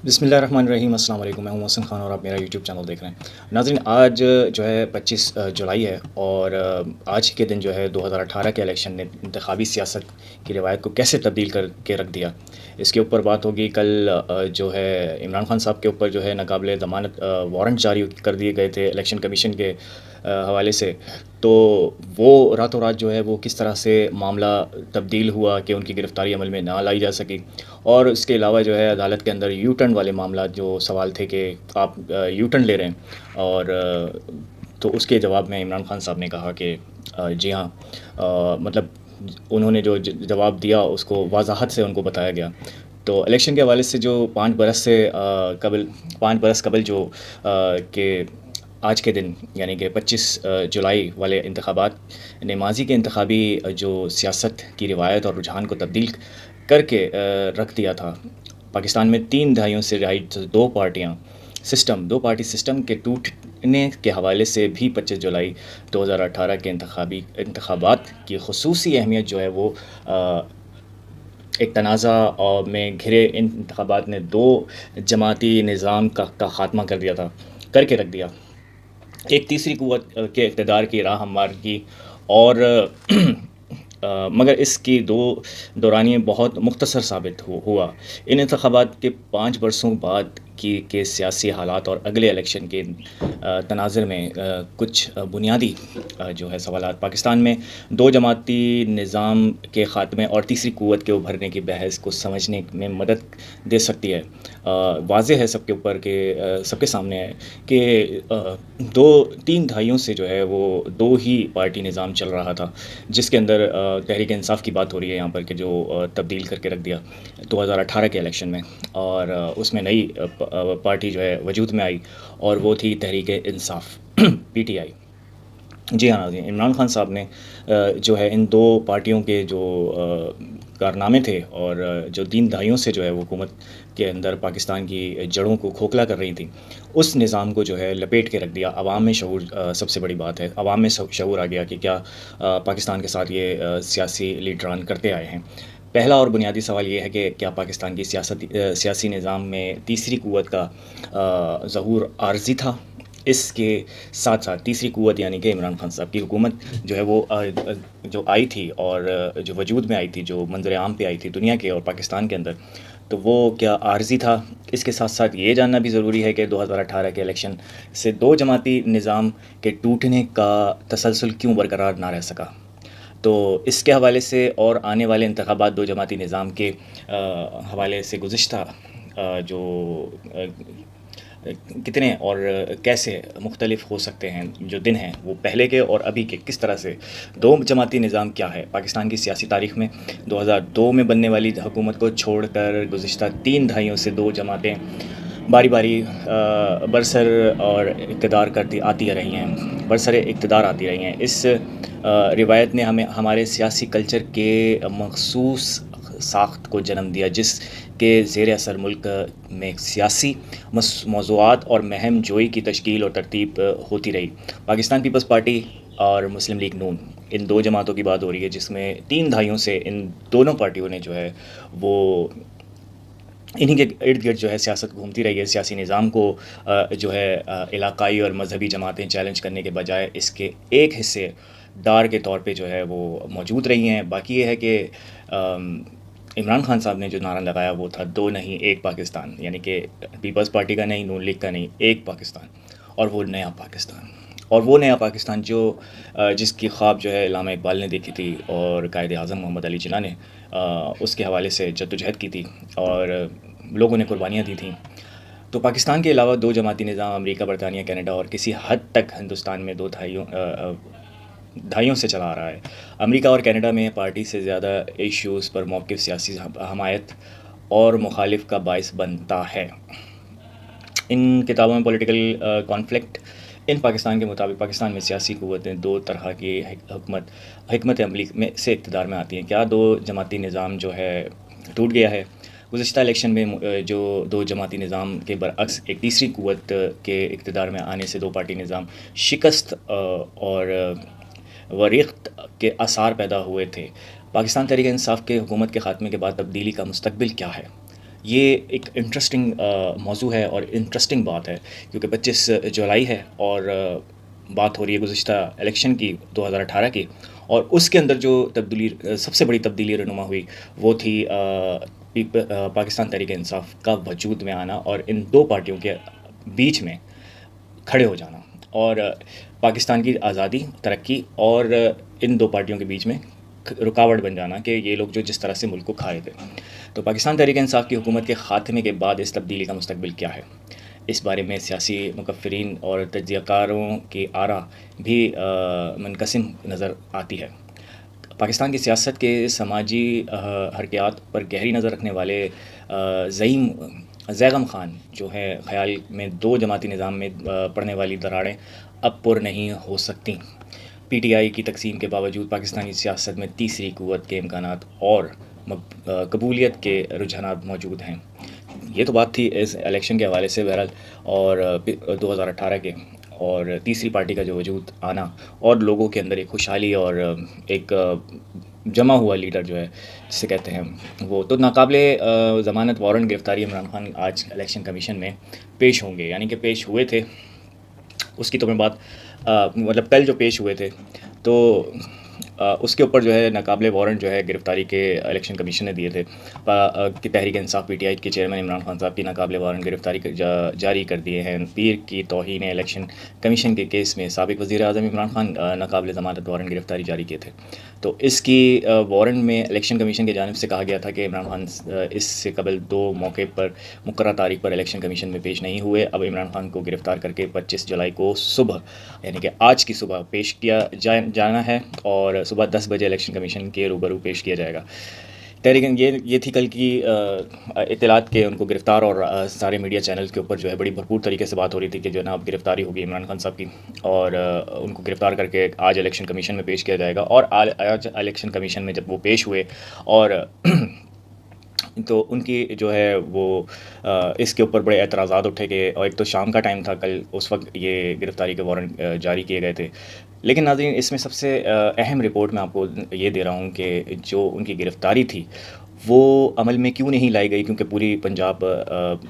بسم اللہ الرحمن الرحیم، السلام علیکم، میں ہوں محسن خان اور آپ میرا یوٹیوب چینل دیکھ رہے ہیں۔ ناظرین، آج جو ہے 25 جولائی ہے اور آج کے دن جو ہے 2018 کے الیکشن نے انتخابی سیاست کی روایت کو کیسے تبدیل کر کے رکھ دیا، اس کے اوپر بات ہوگی۔ کل جو ہے عمران خان صاحب کے اوپر جو ہے ناقابل ضمانت وارنٹ جاری کر دیے گئے تھے الیکشن کمیشن کے حوالے سے، تو وہ راتوں رات جو ہے وہ کس طرح سے معاملہ تبدیل ہوا کہ ان کی گرفتاری عمل میں نہ لائی جا سکی، اور اس کے علاوہ جو ہے عدالت کے اندر یو ٹرن والے معاملات جو سوال تھے کہ آپ یو ٹرن لے رہے ہیں، اور تو اس کے جواب میں عمران خان صاحب نے کہا کہ جی ہاں، مطلب انہوں نے جو جواب دیا اس کو وضاحت سے ان کو بتایا گیا۔ تو الیکشن کے حوالے سے جو 5 برس قبل جو کہ آج کے دن یعنی کہ 25 جولائی والے انتخابات نے ماضی کے انتخابی جو سیاست کی روایت اور رجحان کو تبدیل کر کے رکھ دیا تھا۔ پاکستان میں 3 دہائیوں سے رائٹ دو پارٹی سسٹم کے ٹوٹنے کے حوالے سے بھی 25 جولائی 2018 کے انتخابات کی خصوصی اہمیت جو ہے وہ ایک تنازع میں گھرے ان انتخابات نے 2 جماعتی نظام کا خاتمہ کر کے رکھ دیا، ایک تیسری قوت کے اقتدار کی راہ ہموار کی، اور مگر اس کی دورانیے بہت مختصر ثابت ہوا۔ ان انتخابات کے 5 برسوں بعد کے سیاسی حالات اور اگلے الیکشن کے تناظر میں کچھ بنیادی جو ہے سوالات پاکستان میں 2 جماعتی نظام کے خاتمے اور تیسری قوت کے ابھرنے کی بحث کو سمجھنے میں مدد دے سکتی ہے۔ واضح ہے سب کے اوپر کہ سب کے سامنے ہے کہ 3 دہائیوں سے جو ہے وہ 2 ہی پارٹی نظام چل رہا تھا، جس کے اندر تحریک انصاف کی بات ہو رہی ہے یہاں پر کہ جو تبدیل کر کے رکھ دیا 2018 کے الیکشن میں، اور اس میں نئی پارٹی جو ہے وجود میں آئی اور وہ تھی تحریک انصاف PTI۔ جی ہاں ناظرین، عمران خان صاحب نے جو ہے ان 2 پارٹیوں کے جو کارنامے تھے اور جو 3 دہائیوں سے جو ہے وہ حکومت کے اندر پاکستان کی جڑوں کو کھوکھلا کر رہی تھی، اس نظام کو جو ہے لپیٹ کے رکھ دیا۔ عوام میں شعور سب سے بڑی بات ہے، عوام میں شعور آ گیا کہ کیا پاکستان کے ساتھ یہ سیاسی لیڈران کرتے آئے ہیں۔ پہلا اور بنیادی سوال یہ ہے کہ کیا پاکستان کی سیاسی نظام میں تیسری قوت کا ظہور عارضی تھا؟ اس کے ساتھ ساتھ تیسری قوت یعنی کہ عمران خان صاحب کی حکومت جو ہے وہ جو آئی تھی اور جو وجود میں آئی تھی، جو منظر عام پہ آئی تھی دنیا کے اور پاکستان کے اندر، تو وہ کیا عارضی تھا؟ اس کے ساتھ ساتھ یہ جاننا بھی ضروری ہے کہ 2018 کے الیکشن سے 2 جماعتی نظام کے ٹوٹنے کا تسلسل کیوں برقرار نہ رہ سکا۔ تو اس کے حوالے سے اور آنے والے انتخابات 2 جماعتی نظام کے حوالے سے گزشتہ جو کتنے اور کیسے مختلف ہو سکتے ہیں جو دن ہیں وہ پہلے کے اور ابھی کے، کس طرح سے 2 جماعتی نظام کیا ہے پاکستان کی سیاسی تاریخ میں 2002 میں بننے والی حکومت کو چھوڑ کر گزشتہ 3 دہائیوں سے 2 جماعتیں باری باری برسر اور اقتدار آتی رہی ہیں، برسر اقتدار آتی رہی ہیں۔ اس روایت نے ہمارے سیاسی کلچر کے مخصوص ساخت کو جنم دیا، جس کے زیر اثر ملک میں سیاسی موضوعات اور مہم جوئی کی تشکیل اور ترتیب ہوتی رہی۔ پاکستان پیپلز پارٹی اور مسلم لیگ نون، ان 2 جماعتوں کی بات ہو رہی ہے، جس میں 3 دہائیوں سے ان دونوں پارٹیوں نے جو ہے وہ انہی کے ارد گرد جو ہے سیاست گھومتی رہی ہے۔ سیاسی نظام کو جو ہے علاقائی اور مذہبی جماعتیں چیلنج کرنے کے بجائے اس کے ایک حصے دار کے طور پہ جو ہے وہ موجود رہی ہیں۔ باقی یہ ہے کہ عمران خان صاحب نے جو نعرہ لگایا وہ تھا 2 نہیں 1 پاکستان، یعنی کہ پیپلز پارٹی کا نہیں، نون لیگ کا نہیں، 1 پاکستان، اور وہ نیا پاکستان، اور وہ نیا پاکستان جس کی خواب جو ہے علامہ اقبال نے دیکھی تھی اور قائد اعظم محمد علی جناح نے اس کے حوالے سے جدوجہد کی تھی اور لوگوں نے قربانیاں دی تھیں۔ تو پاکستان کے علاوہ 2 جماعتی نظام امریکہ، برطانیہ، کینیڈا اور کسی حد تک ہندوستان میں 2 دہائیوں سے چلا آ رہا ہے۔ امریکہ اور کینیڈا میں پارٹی سے زیادہ ایشوز پر موقف سیاسی حمایت اور مخالف کا باعث بنتا ہے۔ ان کتابوں میں پولیٹیکل کانفلکٹ ان پاکستان کے مطابق پاکستان میں سیاسی قوتیں 2 طرح کی حکمت عملی میں سے اقتدار میں آتی ہیں۔ کیا 2 جماعتی نظام جو ہے ٹوٹ گیا ہے؟ گزشتہ الیکشن میں جو 2 جماعتی نظام کے برعکس ایک تیسری قوت کے اقتدار میں آنے سے 2 پارٹی نظام شکست اور وریخت کے آثار پیدا ہوئے تھے۔ پاکستان تحریک انصاف کے حکومت کے خاتمے کے بعد تبدیلی کا مستقبل کیا ہے؟ یہ ایک انٹرسٹنگ موضوع ہے اور انٹرسٹنگ بات ہے، کیونکہ 25 جولائی ہے اور بات ہو رہی ہے گزشتہ الیکشن کی 2018 کی، اور اس کے اندر جو تبدیلی سب سے بڑی تبدیلی رونما ہوئی وہ تھی پاکستان تحریک انصاف کا وجود میں آنا اور ان دو پارٹیوں کے بیچ میں کھڑے ہو جانا، اور پاکستان کی آزادی، ترقی اور ان دو پارٹیوں کے بیچ میں رکاوٹ بن جانا کہ یہ لوگ جو جس طرح سے ملک کو کھائے تھے۔ تو پاکستان تحریک انصاف کی حکومت کے خاتمے کے بعد اس تبدیلی کا مستقبل کیا ہے، اس بارے میں سیاسی مکفرین اور تجزیہ کاروں کی آرا بھی منقسم نظر آتی ہے۔ پاکستان کی سیاست کے سماجی حرکیات پر گہری نظر رکھنے والے زعیم زیغم خان جو ہے خیال میں دو جماعتی نظام میں پڑنے والی دراڑیں اب پر نہیں ہو سکتیں۔ پی ٹی آئی کی تقسیم کے باوجود پاکستانی سیاست میں تیسری قوت کے امکانات اور قبولیت کے رجحانات موجود ہیں۔ یہ تو بات تھی اس الیکشن کے حوالے سے بہرحال، اور 2018 کے، اور تیسری پارٹی کا جو وجود آنا اور لوگوں کے اندر ایک خوشحالی اور ایک جمع ہوا لیڈر جو ہے جسے کہتے ہیں وہ، تو ناقابل ضمانت وارنٹ گرفتاری عمران خان آج الیکشن کمیشن میں پیش ہوں گے، یعنی کہ پیش ہوئے تھے، اس کی تو میں بات مطلب کل جو پیش ہوئے تھے تو اس کے اوپر جو ہے ناقابل وارنٹ جو ہے گرفتاری کے الیکشن کمیشن نے دیے تھے کہ Tehreek Insaf P T I کے چیئرمین عمران خان صاحب کی ناقابل وارنٹ گرفتاری جاری کر دیے ہیں۔ پیر کی توہین الیکشن کمیشن کے کیس میں سابق وزیر اعظم عمران خان ناقابل ضمانت وارنٹ گرفتاری جاری کیے تھے، تو اس کی وارنٹ میں الیکشن کمیشن کی جانب سے کہا گیا تھا کہ عمران خان اس سے قبل 2 موقع پر مقررہ تاریخ پر الیکشن کمیشن میں پیش نہیں ہوئے۔ اب عمران خان کو گرفتار کر کے 25 جولائی کو صبح، یعنی کہ آج کی صبح پیش کیا جانا ہے، اور صبح 10 بجے الیکشن کمیشن کے روبرو پیش کیا جائے گا۔ تحریک یہ تھی کل کی اطلاعات کہ ان کو گرفتار، اور سارے میڈیا چینل کے اوپر جو ہے بڑی بھرپور طریقے سے بات ہو رہی تھی کہ جناب گرفتاری ہوگی عمران خان صاحب کی، اور ان کو گرفتار کر کے آج الیکشن کمیشن میں پیش کیا جائے گا۔ اور آج الیکشن کمیشن میں جب وہ پیش ہوئے اور تو ان کی جو ہے وہ اس کے اوپر بڑے اعتراضات اٹھے کہ، اور ایک تو شام کا ٹائم تھا کل، اس وقت یہ گرفتاری کے وارنٹ جاری کیے گئے تھے۔ لیکن ناظرین، اس میں سب سے اہم رپورٹ میں آپ کو یہ دے رہا ہوں کہ جو ان کی گرفتاری تھی وہ عمل میں کیوں نہیں لائی گئی، کیونکہ پوری پنجاب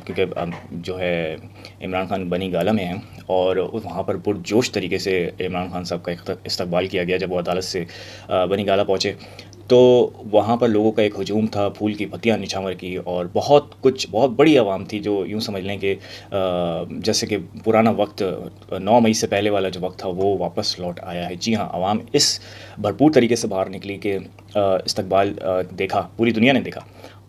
کیونکہ جو ہے عمران خان بنی گالہ میں ہیں، اور وہاں پر پرجوش طریقے سے عمران خان صاحب کا استقبال کیا گیا جب وہ عدالت سے بنی گالہ پہنچے، تو وہاں پر لوگوں کا ایک ہجوم تھا، پھول کی پتیاں نچھاور کی، اور بہت بڑی عوام تھی جو یوں سمجھ لیں کہ جیسے کہ پرانا وقت 9 مئی سے پہلے والا جو وقت تھا وہ واپس لوٹ آیا ہے۔ جی ہاں، عوام اس بھرپور طریقے سے باہر نکلی کہ استقبال دیکھا، پوری دنیا نے دیکھا،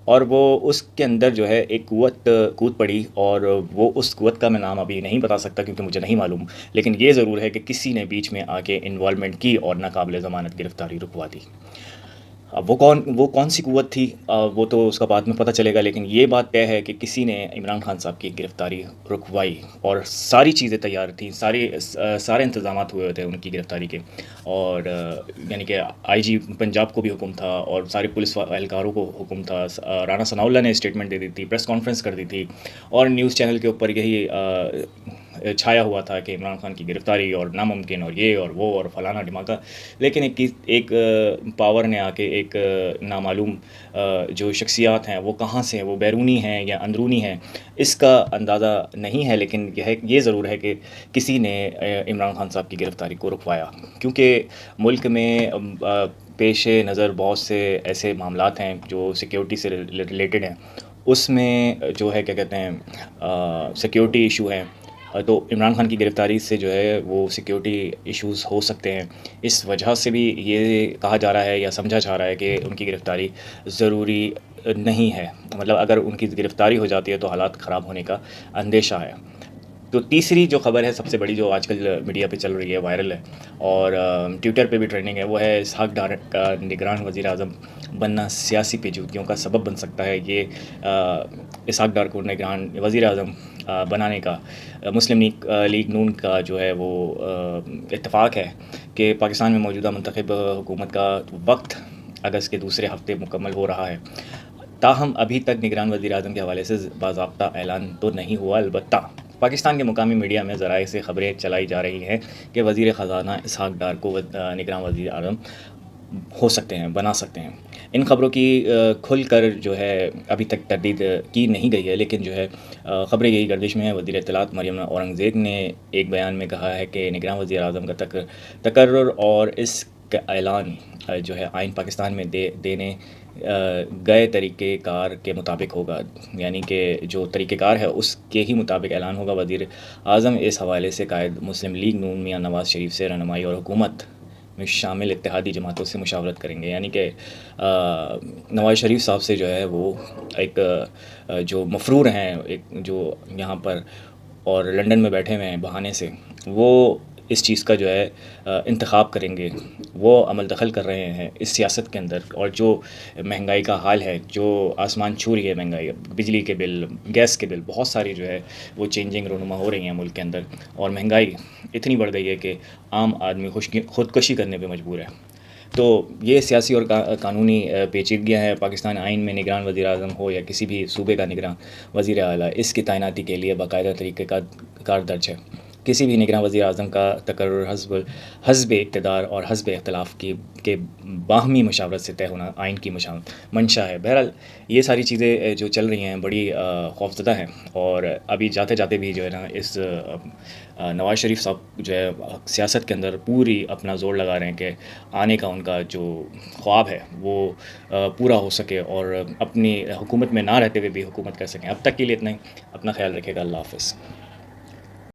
اور وہ اس کے اندر جو ہے ایک قوت کود پڑی، اور وہ اس قوت کا میں نام ابھی نہیں بتا سکتا کیونکہ مجھے نہیں معلوم، لیکن یہ ضرور ہے کہ کسی نے بیچ میں آ کے انوالومنٹ کی اور ناقابل ضمانت گرفتاری رکوا دی۔ اب وہ کون سی قوت تھی وہ تو اس کا بعد میں پتہ چلے گا، لیکن یہ بات طے ہے کہ کسی نے عمران خان صاحب کی گرفتاری رکوائی، اور ساری چیزیں تیار تھیں، سارے انتظامات ہوئے تھے ان کی گرفتاری کے، اور یعنی کہ آئی جی پنجاب کو بھی حکم تھا اور سارے پولیس اہلکاروں کو حکم تھا۔ رانا ثناء اللہ نے اسٹیٹمنٹ دے دی تھی، پریس کانفرنس کر دی تھی، اور نیوز چینل کے اوپر یہی چھایا ہوا تھا کہ عمران خان کی گرفتاری اور ناممکن اور یہ اور وہ اور فلانا ڈھماکہ، لیکن ایک پاور نے آ کے ایک نامعلوم جو شخصیات ہیں وہ کہاں سے ہیں، وہ بیرونی ہیں یا اندرونی ہیں، اس کا اندازہ نہیں ہے، لیکن یہ ضرور ہے کہ کسی نے عمران خان صاحب کی گرفتاری کو رکوایا، کیونکہ ملک میں پیش نظر بہت سے ایسے معاملات ہیں جو سیکیورٹی سے ریلیٹڈ ہیں، اس میں جو ہے کیا کہتے ہیں سیکیورٹی ایشو ہیں، تو عمران خان کی گرفتاری سے جو ہے وہ سیکیورٹی ایشوز ہو سکتے ہیں۔ اس وجہ سے بھی یہ کہا جا رہا ہے یا سمجھا جا رہا ہے کہ ان کی گرفتاری ضروری نہیں ہے، مطلب اگر ان کی گرفتاری ہو جاتی ہے تو حالات خراب ہونے کا اندیشہ ہے۔ تو تیسری جو خبر ہے سب سے بڑی جو آج کل میڈیا پہ چل رہی ہے، وائرل ہے، اور ٹویٹر پہ بھی ٹرینڈنگ ہے، وہ ہے اسحاق ڈار کا نگران وزیر اعظم بننا سیاسی پیچیدگیوں کا سبب بن سکتا ہے۔ یہ اسحاق ڈار کو نگران وزیر اعظم بنانے کا مسلم لیگ نون کا جو ہے وہ اتفاق ہے کہ پاکستان میں موجودہ منتخب حکومت کا وقت اگست کے دوسرے ہفتے مکمل ہو رہا ہے، تاہم ابھی تک نگران وزیر اعظم کے حوالے سے باضابطہ اعلان تو نہیں ہوا۔ البتہ پاکستان کے مقامی میڈیا میں ذرائع سے خبریں چلائی جا رہی ہیں کہ وزیر خزانہ اسحاق ڈار کو نگران وزیر اعظم ہو سکتے ہیں، بنا سکتے ہیں۔ ان خبروں کی کھل کر جو ہے ابھی تک تردید کی نہیں گئی ہے، لیکن جو ہے خبریں یہی گردش میں ہیں۔ وزیر اطلاعات مریم اورنگزیب نے ایک بیان میں کہا ہے کہ نگراں وزیر اعظم کا تقرر اور اس کا اعلان جو ہے آئین پاکستان میں دینے گئے طریقہ کار کے مطابق ہوگا، یعنی کہ جو طریقہ کار ہے اس کے ہی مطابق اعلان ہوگا۔ وزیر اعظم اس حوالے سے قائد مسلم لیگ نون میاں نواز شریف سے رہنمائی اور حکومت میں شامل اتحادی جماعتوں سے مشاورت کریں گے، یعنی کہ نواز شریف صاحب سے جو ہے وہ ایک جو مفرور ہیں، ایک جو یہاں پر اور لنڈن میں بیٹھے ہوئے ہیں بہانے سے، وہ اس چیز کا جو ہے انتخاب کریں گے۔ وہ عمل دخل کر رہے ہیں اس سیاست کے اندر، اور جو مہنگائی کا حال ہے، جو آسمان چھو رہی ہے مہنگائی، بجلی کے بل، گیس کے بل، بہت ساری جو ہے وہ چینجنگ رونما ہو رہی ہیں ملک کے اندر، اور مہنگائی اتنی بڑھ گئی ہے کہ عام آدمی خودکشی کرنے پہ مجبور ہے۔ تو یہ سیاسی اور قانونی پیچیدگیاں ہیں۔ پاکستان آئین میں نگران وزیر اعظم ہو یا کسی بھی صوبے کا نگراں وزیر اعلیٰ، اس کی تعیناتی کے لیے باقاعدہ طریقہ کار درج ہے۔ کسی بھی نگراں وزیر اعظم کا تقرر حزب اقتدار اور حزب اختلاف کے باہمی مشاورت سے طے ہونا آئین کی منشا ہے۔ بہرحال یہ ساری چیزیں جو چل رہی ہیں بڑی خوفزدہ ہیں، اور ابھی جاتے جاتے بھی جو ہے نا اس نواز شریف صاحب جو ہے سیاست کے اندر پوری اپنا زور لگا رہے ہیں کہ آنے کا ان کا جو خواب ہے وہ پورا ہو سکے، اور اپنی حکومت میں نہ رہتے ہوئے بھی حکومت کر سکیں۔ اب تک کے لیے اتنا ہی۔ اپنا خیال رکھے گا۔ اللہ حافظ۔